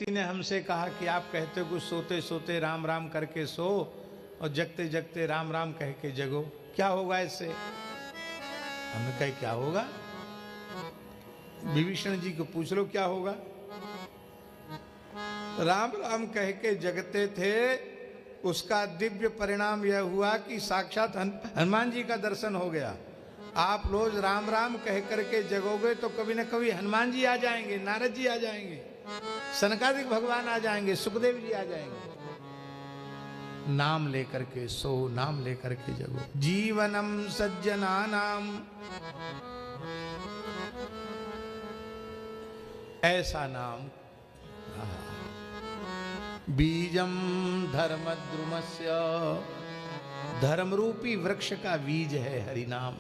व्यक्ति ने हमसे कहा कि आप कहते हो कि सोते सोते राम राम करके सो और जगते जगते राम राम कह के जगो, क्या होगा इससे? हमने कहा क्या होगा? विभीषण जी को पूछ लो क्या होगा। राम राम कह के जगते थे, उसका दिव्य परिणाम यह हुआ कि साक्षात हनुमान जी का दर्शन हो गया। आप रोज राम राम कह करके जगोगे तो कभी न कभी हनुमान जी आ जाएंगे, नारद जी आ जाएंगे, सनकादिक भगवान आ जाएंगे, सुखदेव जी आ जाएंगे। नाम लेकर के सो, नाम लेकर के जगो। जीवनम सज्जनानाम, ऐसा नाम। बीजम धर्मद्रुमस्य, धर्मरूपी वृक्ष का बीज है हरि नाम।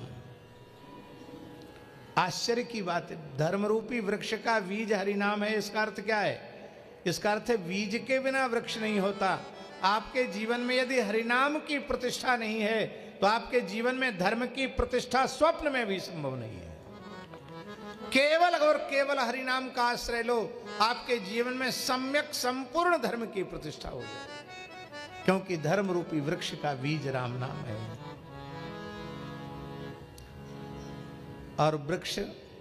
आश्चर्य की बात है, धर्मरूपी वृक्ष का बीज हरि नाम है। इसका अर्थ क्या है? इसका अर्थ है बीज के बिना वृक्ष नहीं होता। आपके जीवन में यदि हरिनाम की प्रतिष्ठा नहीं है तो आपके जीवन में धर्म की प्रतिष्ठा स्वप्न में भी संभव नहीं है। केवल और केवल हरिनाम का आश्रय लो, आपके जीवन में सम्यक संपूर्ण धर्म की प्रतिष्ठा हो जाए, क्योंकि धर्म रूपी वृक्ष का बीज राम नाम है। और वृक्ष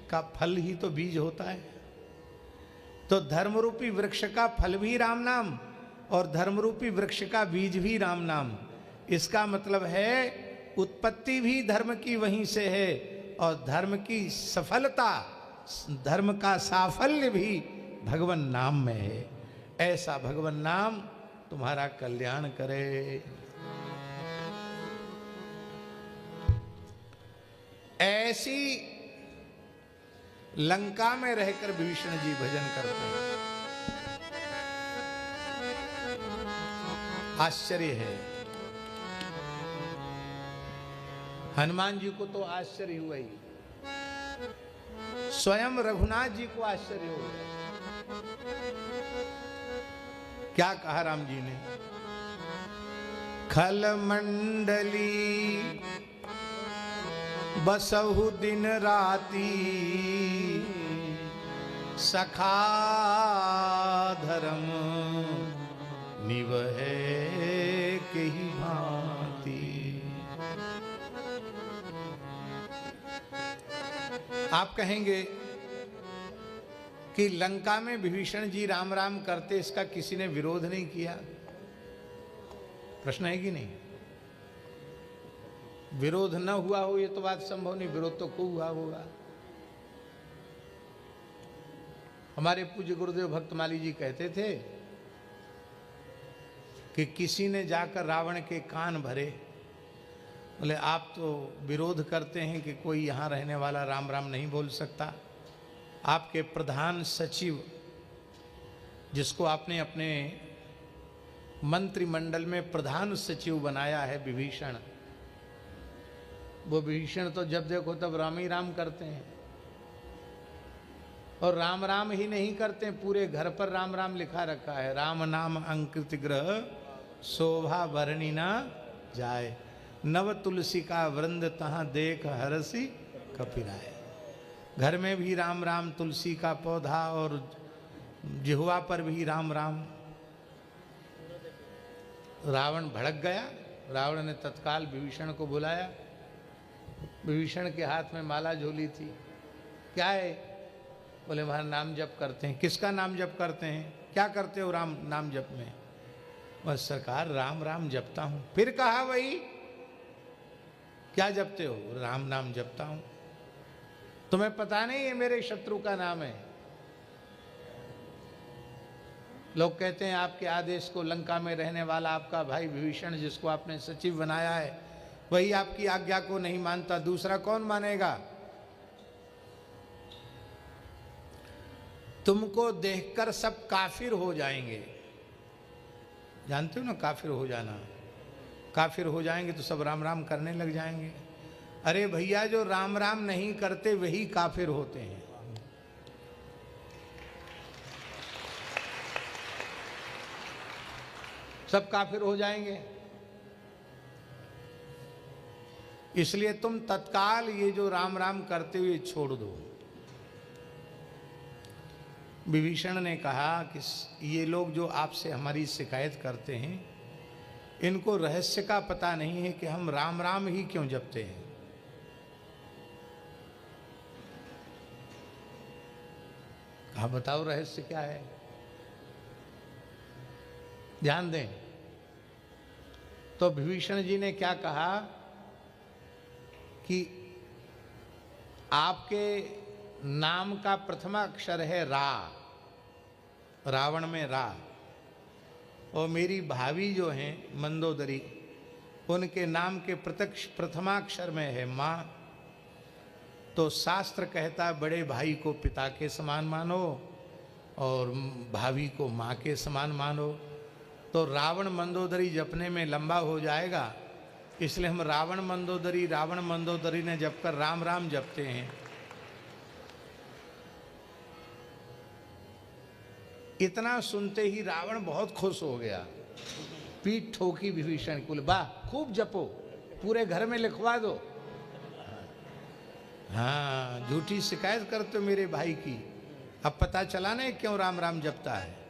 का फल ही तो बीज होता है। तो धर्म रूपी वृक्ष का फल भी राम नाम और धर्म रूपी वृक्ष का बीज भी राम नाम। इसका मतलब है उत्पत्ति भी धर्म की वहीं से है और धर्म की सफलता, धर्म का साफल्य भी भगवान नाम में है। ऐसा भगवान नाम तुम्हारा कल्याण करे। ऐसी लंका में रहकर विभीषण जी भजन करते हैं। आश्चर्य है। हनुमान जी को तो आश्चर्य हुआ ही, स्वयं रघुनाथ जी को आश्चर्य हो गया। क्या कहा राम जी ने? खल मंडली बसहु दिन राती, सखा धर्म निवहे केहि भांति। आप कहेंगे कि लंका में विभीषण जी राम राम करते, इसका किसी ने विरोध नहीं किया? प्रश्न है कि नहीं? विरोध न हुआ हो ये तो बात संभव नहीं, विरोध तो खूब हुआ होगा। हमारे पूज्य गुरुदेव भक्तमाली जी कहते थे कि किसी ने जाकर रावण के कान भरे, बोले आप तो विरोध करते हैं कि कोई यहाँ रहने वाला राम राम नहीं बोल सकता। आपके प्रधान सचिव, जिसको आपने अपने मंत्रिमंडल में प्रधान सचिव बनाया है, विभीषण, वो विभीषण तो जब देखो तब राम ही राम करते हैं। और राम राम ही नहीं करते, पूरे घर पर राम राम लिखा रखा है। राम नाम अंकित ग्रह, शोभा भरणी ना जाए, नव तुलसी का वृंद तहां देख हरसी कपिराए। घर में भी राम राम, तुलसी का पौधा और जिह्वा पर भी राम राम। रावण भड़क गया। रावण ने तत्काल विभीषण को बुलाया। विभीषण के हाथ में माला झोली थी। क्या है? बोले वहाँ नाम जप करते हैं। किसका नाम जप करते हैं? क्या करते हो राम नाम जप में? बस सरकार राम राम जपता हूँ। फिर कहा वही, क्या जपते हो? राम नाम जपता हूँ। तुम्हें पता नहीं ये मेरे शत्रु का नाम है। लोग कहते हैं आपके आदेश को, लंका में रहने वाला आपका भाई विभीषण, जिसको आपने सचिव बनाया है, वही आपकी आज्ञा को नहीं मानता, दूसरा कौन मानेगा? तुमको देखकर सब काफिर हो जाएंगे। जानते हो ना काफिर हो जाना? काफिर हो जाएंगे तो सब राम राम करने लग जाएंगे। अरे भैया, जो राम राम नहीं करते वही काफिर होते हैं। सब काफिर हो जाएंगे। इसलिए तुम तत्काल ये जो राम राम करते हुए छोड़ दो। विभीषण ने कहा कि ये लोग जो आपसे हमारी शिकायत करते हैं, इनको रहस्य का पता नहीं है कि हम राम राम ही क्यों जपते हैं। कहा बताओ रहस्य क्या है, ध्यान दें। तो विभीषण जी ने क्या कहा कि आपके नाम का प्रथम अक्षर है रा, रावण में रा, और मेरी भाभी जो हैं मंदोदरी, उनके नाम के प्रथमाक्षर में है माँ। तो शास्त्र कहता है बड़े भाई को पिता के समान मानो और भाभी को माँ के समान मानो। तो रावण मंदोदरी जपने में लंबा हो जाएगा, इसलिए हम रावण मंदोदरी ने जपकर राम राम जपते हैं। इतना सुनते ही रावण बहुत खुश हो गया, पीठ ठोकी विभीषण को, वाह खूब जपो, पूरे घर में लिखवा दो। हाँ, झूठी शिकायत करते हो मेरे भाई की, अब पता चला ना क्यों राम राम जपता है।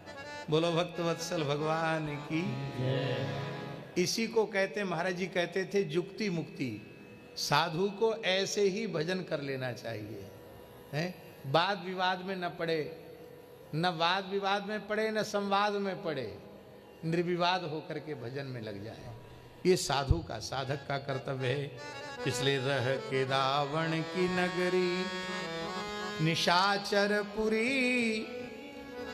बोलो भक्त वत्सल भगवान की। इसी को कहते, महाराज जी कहते थे जुक्ति मुक्ति। साधु को ऐसे ही भजन कर लेना चाहिए, है? वाद विवाद में न पड़े, न वाद विवाद में पड़े, न संवाद में पड़े, निर्विवाद होकर के भजन में लग जाए। ये साधु का, साधक का कर्तव्य है। इसलिए रह के रावण की नगरी निशाचरपुरी,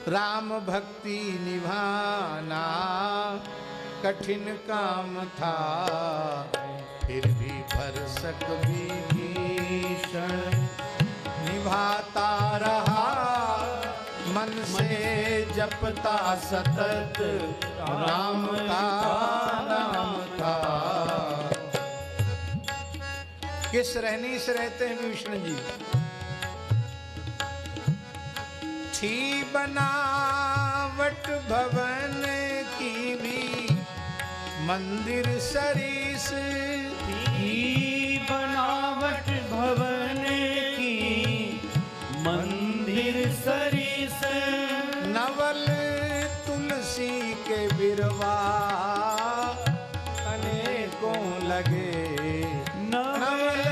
राम भक्ति निभाना कठिन काम था, फिर भी भरसक विभीषण निभाता रहा, मन से जपता सतत राम का नाम था। किस रहनी से रहते हैं विभीषण जी? थी बनावट भवन की भी मंदिर सरीस, थी बनावट भवन की मंदिर सरीस, नवल तुलसी के बिरवा अनेकों लगे, नवल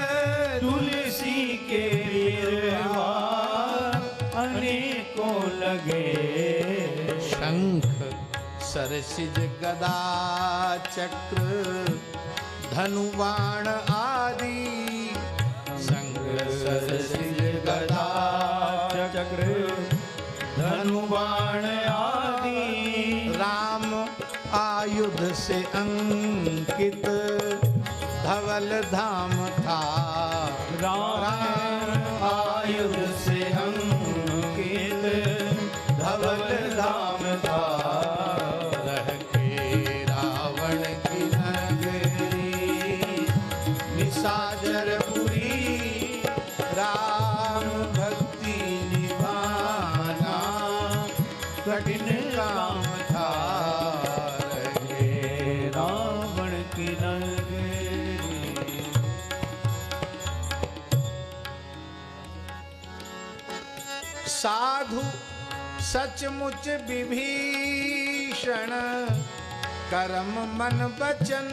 तुलसी के बिरवा अनेकों लगे। शंख सरसिज गदा चक्र धनुबाण आदि, शंख सरसिज गदा चक्र धनुबाण आदि, राम आयुध से अंकित धवल धाम था, राम आयुध से अंकित धवल धाम था। रह के रावण की नगरी निशाचरपुरी, राम भक्ति निभाना कठिन काम था। रह के रावण की नगरी। साधु सचमुच विभीषण कर्म मन वचन,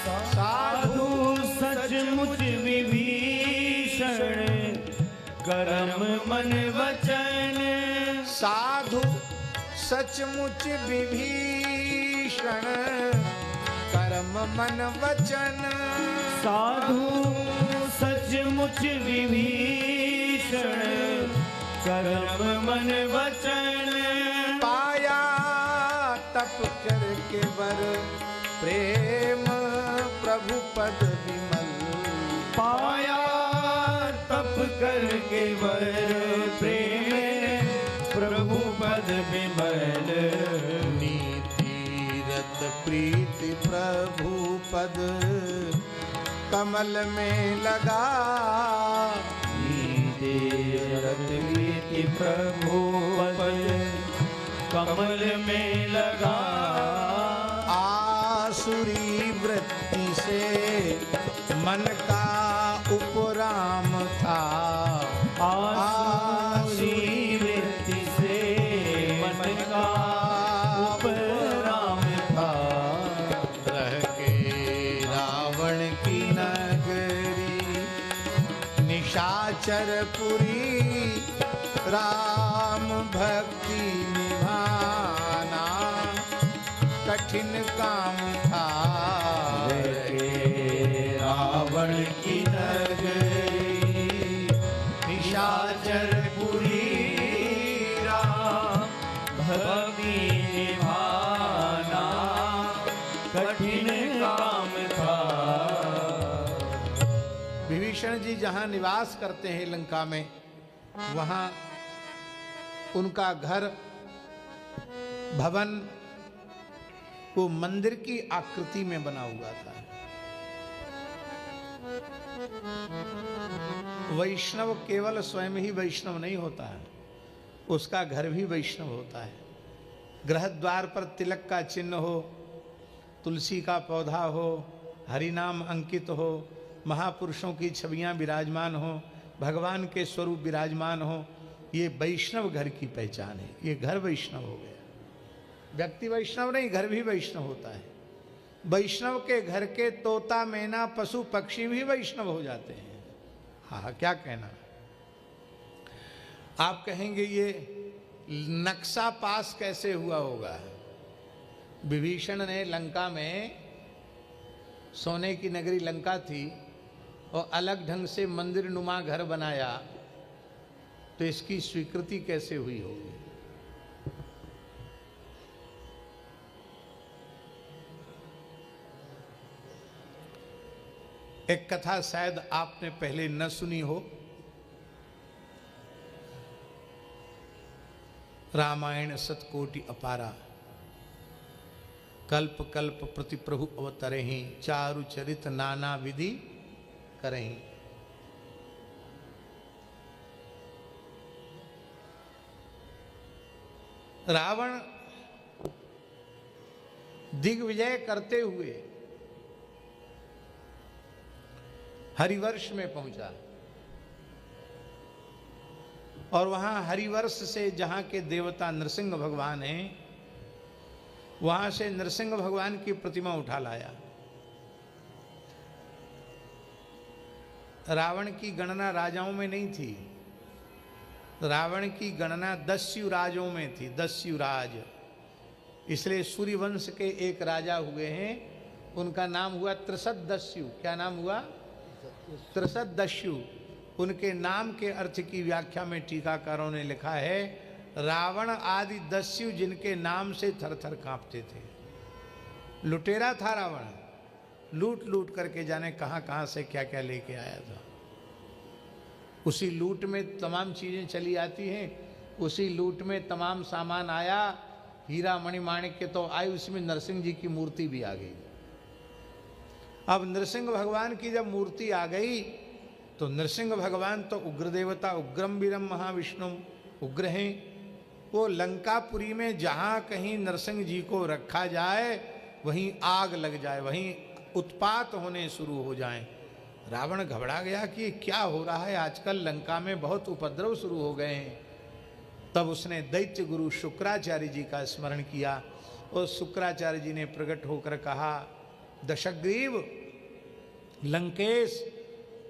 साधु सचमुच विभीषण कर्म मन वचन, साधु सचमुच विभीषण कर्म मन वचन, साधु सचमुच विभीषण कर्म मन वचन, पाया तप करके वर प्रेम प्रभु पद विमल, पाया तप करके वर प्रेम प्रभु पद विमल, नीति रत प्रीति प्रभु पद कमल में लगा, प्रीति प्रभु पद कमल में लगा, आसुरी वृत्ति से मन का उपराम था, आसुरी वृत्ति पुरी राम भक्ति निभाना कठिन काम था रावण की नगरी निशाचरपुरी राम भक्ति निभाना कठिन काम था। विभीषण जी जहां निवास करते हैं लंका में, वहां उनका घर भवन वो मंदिर की आकृति में बना हुआ था। वैष्णव केवल स्वयं ही वैष्णव नहीं होता है, उसका घर भी वैष्णव होता है। गृह द्वार पर तिलक का चिन्ह हो, तुलसी का पौधा हो, हरिनाम अंकित हो, महापुरुषों की छवियां विराजमान हो, भगवान के स्वरूप विराजमान हो, ये वैष्णव घर की पहचान है। ये घर वैष्णव हो गया। व्यक्ति वैष्णव नहीं, घर भी वैष्णव होता है। वैष्णव के घर के तोता मैना पशु पक्षी भी वैष्णव हो जाते हैं। हाँ, क्या कहना। आप कहेंगे ये नक्शा पास कैसे हुआ होगा। विभीषण ने लंका में, सोने की नगरी लंका थी और अलग ढंग से मंदिर नुमा घर बनाया, तो इसकी स्वीकृति कैसे हुई होगी। एक कथा शायद आपने पहले न सुनी हो। रामायण सतकोटि अपारा, कल्प कल्प प्रति प्रभु अवतरहि, चारु चरित नाना विधि करहि। रावण दिग्विजय करते हुए हरिवर्ष में पहुंचा और वहां हरिवर्ष से, जहां के देवता नरसिंह भगवान हैं, वहां से नरसिंह भगवान की प्रतिमा उठा लाया। रावण की गणना राजाओं में नहीं थी, रावण की गणना दस्यु राजों में थी। दस्यु राज, इसलिए सूर्य वंश के एक राजा हुए हैं, उनका नाम हुआ त्रिशत दस्यु। क्या नाम हुआ? त्रिशत दस्यु। उनके नाम के अर्थ की व्याख्या में टीकाकारों ने लिखा है, रावण आदि दस्यु जिनके नाम से थरथर कांपते थे। लुटेरा था रावण, लूट लूट करके जाने कहां कहां से क्या क्या लेके आया था। उसी लूट में तमाम चीजें चली आती हैं, उसी लूट में तमाम सामान आया। हीरा मणि माणिक्य तो आए, उसमें नरसिंह जी की मूर्ति भी आ गई। अब नरसिंह भगवान की जब मूर्ति आ गई तो नरसिंह भगवान तो उग्र देवता, उग्रम वीरम महाविष्णु, उग्र हैं। वो लंकापुरी में जहाँ कहीं नरसिंह जी को रखा जाए वहीं आग लग जाए, वहीं उत्पात होने शुरू हो जाएं। रावण घबरा गया कि क्या हो रहा है, आजकल लंका में बहुत उपद्रव शुरू हो गए हैं। तब उसने दैत्य गुरु शुक्राचार्य जी का स्मरण किया और शुक्राचार्य जी ने प्रकट होकर कहा, दशग्रीव, लंकेश,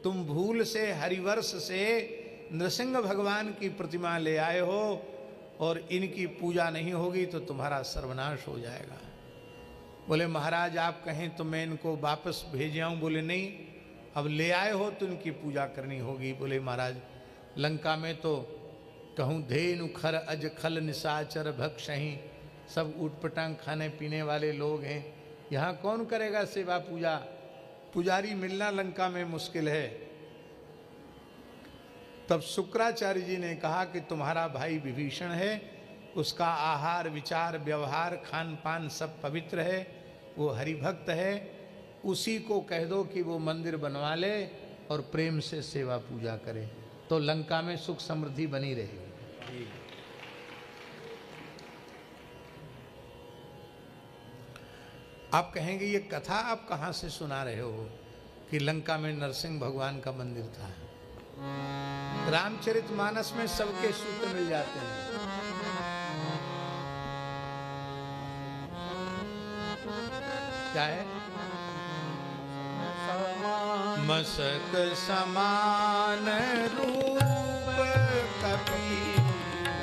तुम भूल से हरिवर्ष से नृसिंह भगवान की प्रतिमा ले आए हो और इनकी पूजा नहीं होगी तो तुम्हारा सर्वनाश हो जाएगा। बोले महाराज आप कहें तो मैं इनको वापस भेज आऊं। बोले नहीं, अब ले आए हो तो इनकी पूजा करनी होगी। बोले महाराज लंका में तो कहूँ धेनु खर अज खल निशाचर भक्षहीं, सब ऊटपटांग खाने पीने वाले लोग हैं, यहाँ कौन करेगा सेवा पूजा। पुजारी मिलना लंका में मुश्किल है। तब शुक्राचार्य जी ने कहा कि तुम्हारा भाई विभीषण है, उसका आहार विचार व्यवहार खान पान सब पवित्र है, वो हरिभक्त है, उसी को कह दो कि वो मंदिर बनवा ले और प्रेम से सेवा पूजा करे, तो लंका में सुख समृद्धि बनी रहेगी। आप कहेंगे ये कथा आप कहाँ से सुना रहे हो कि लंका में नरसिंह भगवान का मंदिर था। रामचरितमानस में सबके सूत्र मिल जाते हैं। क्या है? मसक समान रूप कपि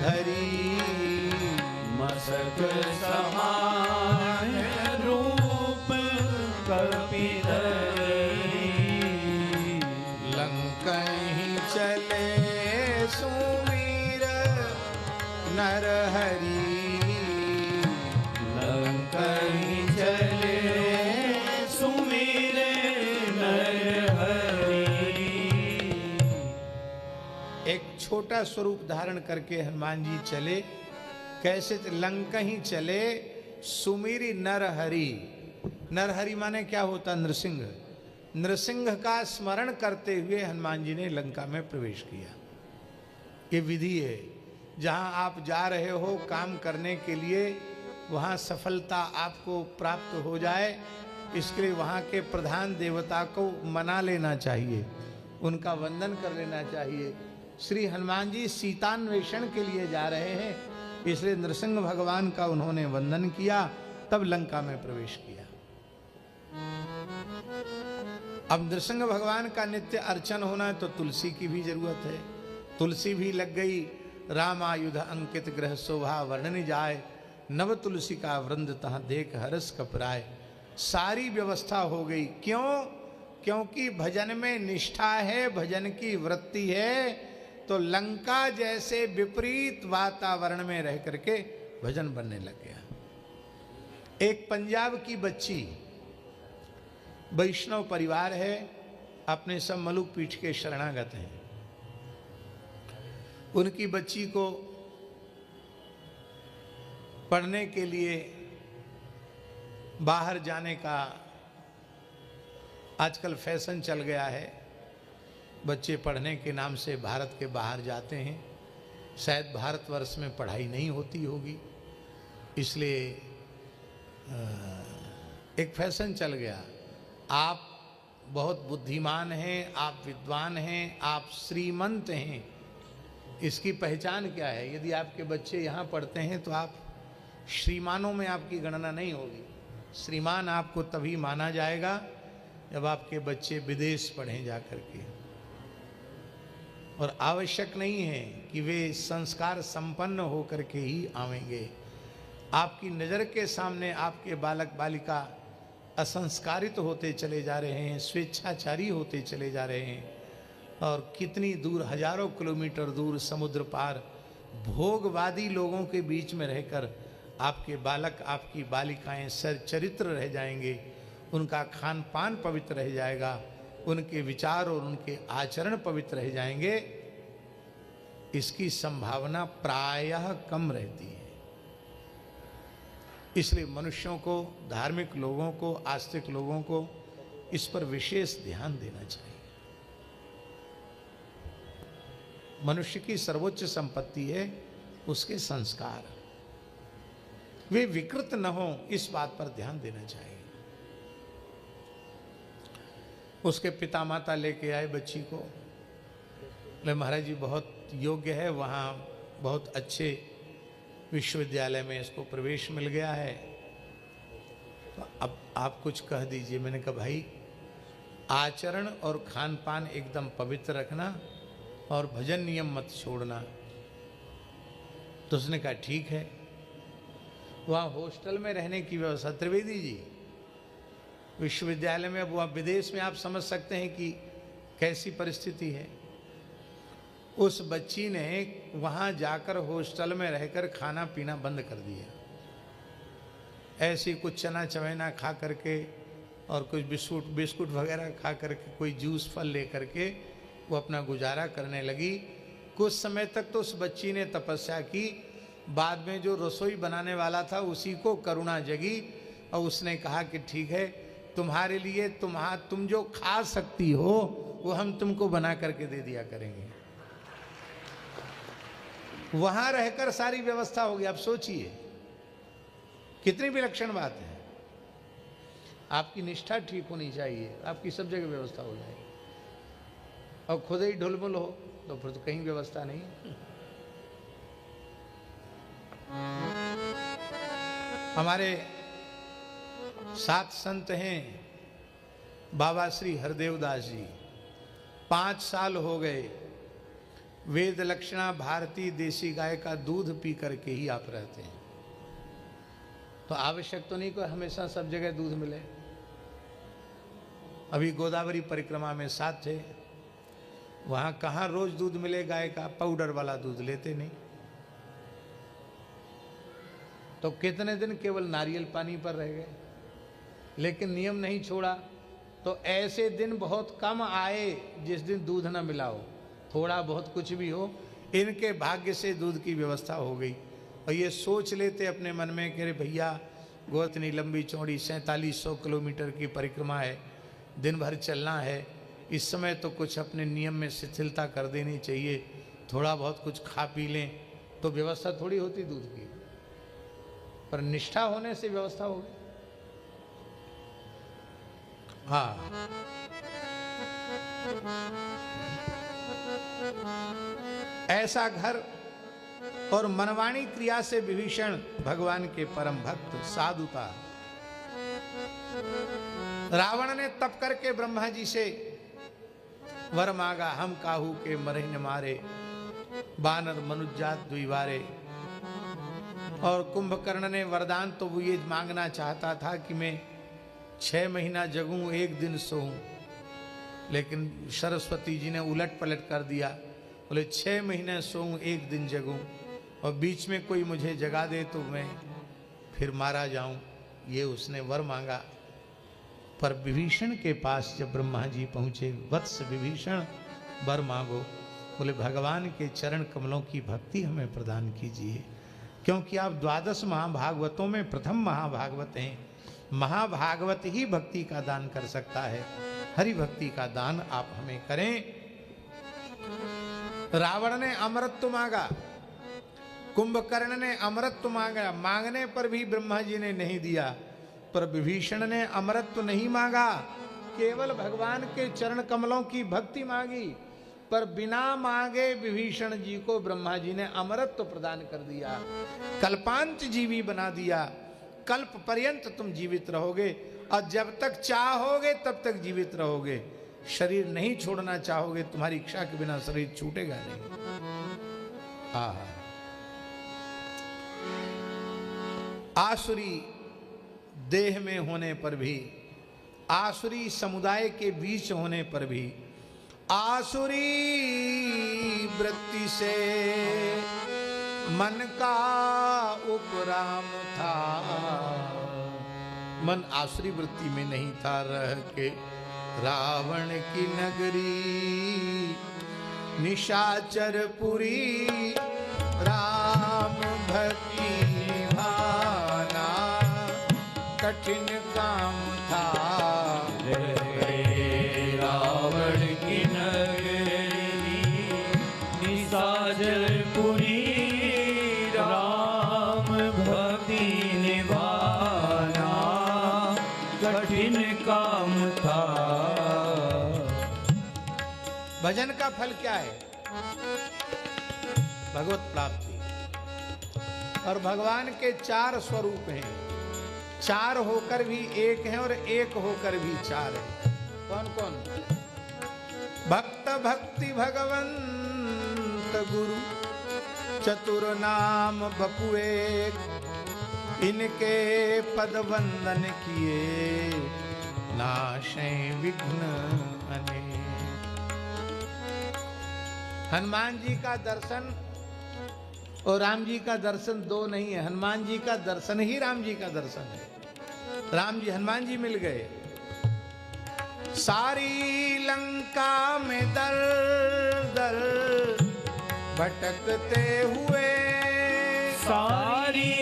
धरी। मस्तक समान रूप कपिधरी। लंकहि चले सुवीर नर हरि। लंकहि चले सुवीर नर हरि। एक छोटा स्वरूप धारण करके हनुमान जी चले। कैसे? लंकहि चले सुमीरी नरहरि। नरहरि माने क्या होता? नृसिंह। नृसिंह का स्मरण करते हुए हनुमान जी ने लंका में प्रवेश किया। ये विधि है, जहां आप जा रहे हो काम करने के लिए, वहां सफलता आपको प्राप्त हो जाए, इसके लिए वहां के प्रधान देवता को मना लेना चाहिए, उनका वंदन कर लेना चाहिए। श्री हनुमान जी सीतान्वेषण के लिए जा रहे हैं, इसलिए नृसिंह भगवान का उन्होंने वंदन किया, तब लंका में प्रवेश किया। अब नृसिंह भगवान का नित्य अर्चन होना है तो तुलसी की भी जरूरत है। तुलसी भी लग गई। रामायुध अंकित ग्रह शोभा वर्णन जाए। नव तुलसी का वृंद तहाँ देख हरस कपराए। सारी व्यवस्था हो गई। क्यों? क्योंकि भजन में निष्ठा है, भजन की वृत्ति है। तो लंका जैसे विपरीत वातावरण में रह करके भजन बनने लग गया। एक पंजाब की बच्ची, वैष्णव परिवार है, अपने सब मलुक पीठ के शरणागत हैं। उनकी बच्ची को पढ़ने के लिए बाहर जाने का आजकल फैशन चल गया है। बच्चे पढ़ने के नाम से भारत के बाहर जाते हैं। शायद भारतवर्ष में पढ़ाई नहीं होती होगी, इसलिए एक फैशन चल गया। आप बहुत बुद्धिमान हैं, आप विद्वान हैं, आप श्रीमंत हैं, इसकी पहचान क्या है? यदि आपके बच्चे यहाँ पढ़ते हैं तो आप श्रीमानों में आपकी गणना नहीं होगी। श्रीमान आपको तभी माना जाएगा जब आपके बच्चे विदेश पढ़ें जा करके। और आवश्यक नहीं है कि वे संस्कार संपन्न हो करके ही आवेंगे। आपकी नज़र के सामने आपके बालक बालिका असंस्कारित होते चले जा रहे हैं, स्वेच्छाचारी होते चले जा रहे हैं, और कितनी दूर, हजारों किलोमीटर दूर समुद्र पार भोगवादी लोगों के बीच में रहकर आपके बालक, आपकी बालिकाएं सरचरित्र रह जाएंगे, उनका खान पान पवित्र रह जाएगा, उनके विचार और उनके आचरण पवित्र रह जाएंगे। इसकी संभावना प्रायः कम रहती है। इसलिए मनुष्यों को, धार्मिक लोगों को, आस्तिक लोगों को इस पर विशेष ध्यान देना चाहिए। मनुष्य की सर्वोच्च संपत्ति है उसके संस्कार, वे विकृत न हो, इस बात पर ध्यान देना चाहिए। उसके पिता माता लेके आए बच्ची को, बोले महाराज जी बहुत योग्य है, वहाँ बहुत अच्छे विश्वविद्यालय में इसको प्रवेश मिल गया है, तो अब आप कुछ कह दीजिए। मैंने कहा भाई आचरण और खान पान एकदम पवित्र रखना और भजन नियम मत छोड़ना। तो उसने कहा ठीक है। वहाँ हॉस्टल में रहने की व्यवस्था, त्रिवेदी जी, विश्वविद्यालय में, अब वहाँ विदेश में आप समझ सकते हैं कि कैसी परिस्थिति है। उस बच्ची ने वहाँ जाकर हॉस्टल में रहकर खाना पीना बंद कर दिया। ऐसे कुछ चना चवैना खा करके और कुछ बिस्कुट वगैरह खा करके, कोई जूस फल ले करके वो अपना गुजारा करने लगी। कुछ समय तक तो उस बच्ची ने तपस्या की। बाद में जो रसोई बनाने वाला था उसी को करुणा जगी और उसने कहा कि ठीक है, तुम्हारे लिए तुम जो खा सकती हो वो हम तुमको बना करके दे दिया करेंगे। वहां रहकर सारी व्यवस्था हो गई। आप सोचिए कितनी विलक्षण बात है। आपकी निष्ठा ठीक होनी चाहिए, आपकी सब जगह व्यवस्था हो जाएगी। और खुद ही ढुलमुल हो तो फिर तो कहीं व्यवस्था नहीं। हमारे सात संत हैं, बाबा श्री हरदेव दास जी, 5 साल हो गए वेद लक्षणा भारतीय देसी गाय का दूध पी करके ही आप रहते हैं। तो आवश्यक तो नहीं कि हमेशा सब जगह दूध मिले। अभी गोदावरी परिक्रमा में साथ थे, वहां कहाँ रोज दूध मिले गाय का, पाउडर वाला दूध लेते नहीं। तो कितने दिन केवल नारियल पानी पर रह गए, लेकिन नियम नहीं छोड़ा। तो ऐसे दिन बहुत कम आए जिस दिन दूध न मिला हो, थोड़ा बहुत कुछ भी हो, इनके भाग्य से दूध की व्यवस्था हो गई। और ये सोच लेते अपने मन में कि अरे भैया गो इतनी लंबी चौड़ी 4700 किलोमीटर की परिक्रमा है, दिन भर चलना है, इस समय तो कुछ अपने नियम में शिथिलता कर देनी चाहिए, थोड़ा बहुत कुछ खा पी लें तो व्यवस्था थोड़ी होती दूध की। पर निष्ठा होने से व्यवस्था हो गई। हाँ, ऐसा घर और मनवाणी क्रिया से विभीषण भगवान के परम भक्त साधु था। रावण ने तप करके ब्रह्मा जी से वर मांगा, हम काहू के मरहि न मारे, बानर मनुजात द्विवारे। और कुंभकर्ण ने वरदान तो वो ये मांगना चाहता था कि मैं 6 महीना जगूं, 1 दिन सोऊं, लेकिन सरस्वती जी ने उलट पलट कर दिया। बोले 6 महीने सोऊं, 1 दिन जगूं, और बीच में कोई मुझे जगा दे तो मैं फिर मारा जाऊं। ये उसने वर मांगा। पर विभीषण के पास जब ब्रह्मा जी पहुंचे, वत्स विभीषण वर मांगो। बोले भगवान के चरण कमलों की भक्ति हमें प्रदान कीजिए, क्योंकि आप 12 महाभागवतों में प्रथम महाभागवत हैं। महाभागवत ही भक्ति का दान कर सकता है, हरि भक्ति का दान आप हमें करें। रावण ने अमृत मांगा, कुंभकर्ण ने अमृत मांगा, मांगने पर भी ब्रह्मा जी ने नहीं दिया। पर विभीषण ने अमृत नहीं मांगा, केवल भगवान के चरण कमलों की भक्ति मांगी। पर बिना मांगे विभीषण जी को ब्रह्मा जी ने अमृत प्रदान कर दिया, कल्पांत जीवी बना दिया। कल्प पर्यंत तुम जीवित रहोगे, और जब तक चाहोगे तब तक जीवित रहोगे। शरीर नहीं छोड़ना चाहोगे, तुम्हारी इच्छा के बिना शरीर छूटेगा नहीं। आसुरी देह में होने पर भी, आसुरी समुदाय के बीच होने पर भी, आसुरी वृत्ति से मन का उपराम था। मन आसुरी वृत्ति में नहीं था, रह के रावण की नगरी निशाचरपुरी, राम भक्ति निभाना कठिन काम था। रावण की नगरी निशाचरपुरी, राम भक्ति निभाना कठिन काम था। भजन का फल क्या है? भगवत प्राप्ति। और भगवान के 4 स्वरूप हैं, 4 होकर भी 1 हैं और 1 होकर भी 4 हैं। कौन कौन? भक्त भक्ति भगवंत गुरु, चतुर नाम बपु एक, इनके पद वंदन किए नाशे विघ्न अनेक। हनुमान जी का दर्शन और राम जी का दर्शन 2 नहीं है। हनुमान जी का दर्शन ही राम जी का दर्शन है। राम जी हनुमान जी मिल गए। सारी लंका में दर दर भटकते हुए, सारी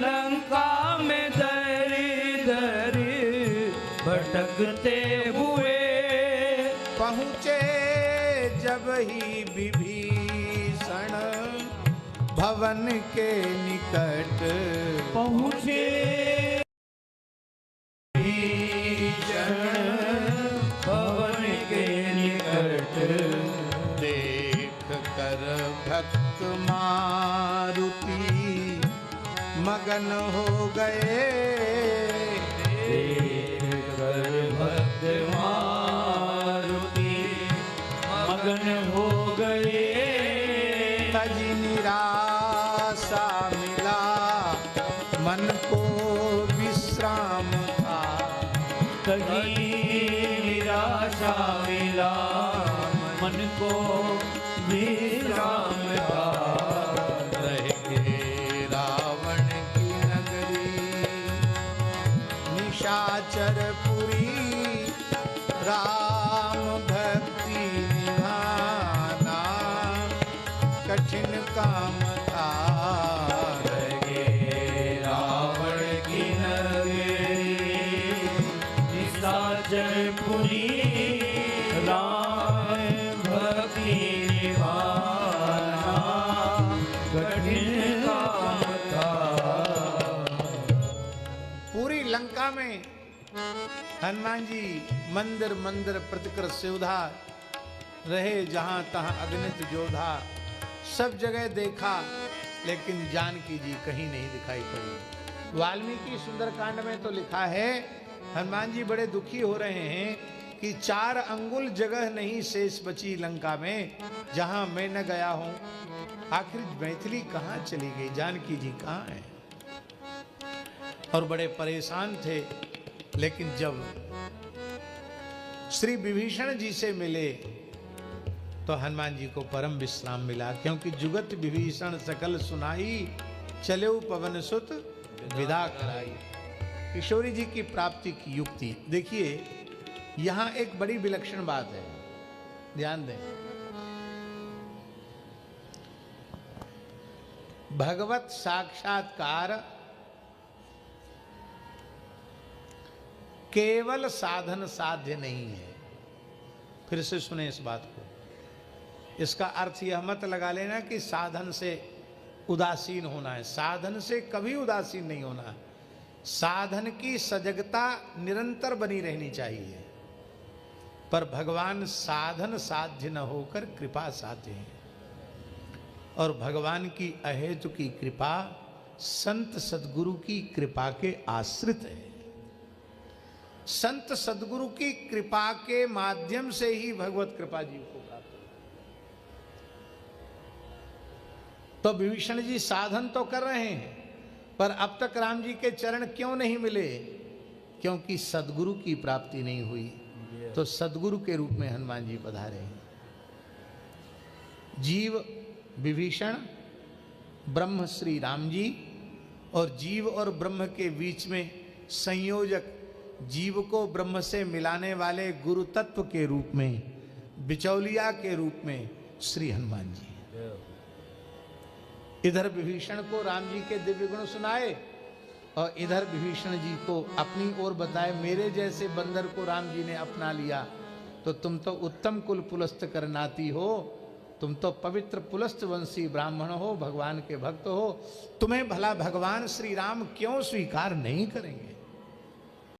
लंका में दर दर भटकते हुए, पहुँचे जब ही विभीषण भवन के निकट, पहुँचे भवन के निकट, देख कर भक्त मारुति मगन हो गए। देख कर भक्त मारुति मगन हो गए। मन को विश्राम था, कहीं निराशा मिला, मन को विश्राम था। रह के रावण की नगरी, निशाचरपुरी, राम भक्ति निभाना कठिन काम था। रह गए रावण की नगरी, निशाचरपुरी, राम भक्ति निभाना कठिन काम था। पूरी लंका में हनुमान जी मंदिर मंदिर प्रतिकर सुविधा रहे, जहां तहां अगणित योद्धा, सब जगह देखा, लेकिन जानकी जी कहीं नहीं दिखाई पड़ी। वाल्मीकि सुंदरकांड में तो लिखा है, हनुमान जी बड़े दुखी हो रहे हैं कि 4 अंगुल जगह नहीं शेष बची लंका में जहां मैं न गया हूं। आखिर मैथिली कहां चली गई, जानकी जी कहां है? और बड़े परेशान थे। लेकिन जब श्री विभीषण जी से मिले तो हनुमान जी को परम विश्राम मिला, क्योंकि जुगत विभीषण सकल सुनाई, चले पवन सुत विदा कराई। किशोरी जी की प्राप्ति की युक्ति देखिए, यहां एक बड़ी विलक्षण बात है, ध्यान दें। भगवत साक्षात्कार केवल साधन साध्य नहीं है। फिर से सुने इस बात को। इसका अर्थ यह मत लगा लेना कि साधन से उदासीन होना है। साधन से कभी उदासीन नहीं होना है। साधन की सजगता निरंतर बनी रहनी चाहिए। पर भगवान साधन साध्य न होकर कृपा साध्य है, और भगवान की अहेतु की कृपा संत सदगुरु की कृपा के आश्रित है। संत सदगुरु की कृपा के माध्यम से ही भगवत कृपा जीव को प्राप्त है। तो विभीषण जी साधन तो कर रहे हैं, पर अब तक राम जी के चरण क्यों नहीं मिले? क्योंकि सदगुरु की प्राप्ति नहीं हुई। तो सदगुरु के रूप में हनुमान जी पधारे हैं। जीव विभीषण, ब्रह्म श्री राम जी, और जीव और ब्रह्म के बीच में संयोजक, जीव को ब्रह्म से मिलाने वाले गुरु तत्व के रूप में, बिचौलिया के रूप में श्री हनुमान जी। इधर विभीषण को राम जी के दिव्य गुण सुनाए, और इधर विभीषण जी को अपनी ओर बताए, मेरे जैसे बंदर को राम जी ने अपना लिया तो तुम तो उत्तम कुल पुलस्त करनाती हो, तुम तो पवित्र पुलस्त वंशी ब्राह्मण हो, भगवान के भक्त हो, तुम्हें भला भगवान श्री राम क्यों स्वीकार नहीं करेंगे?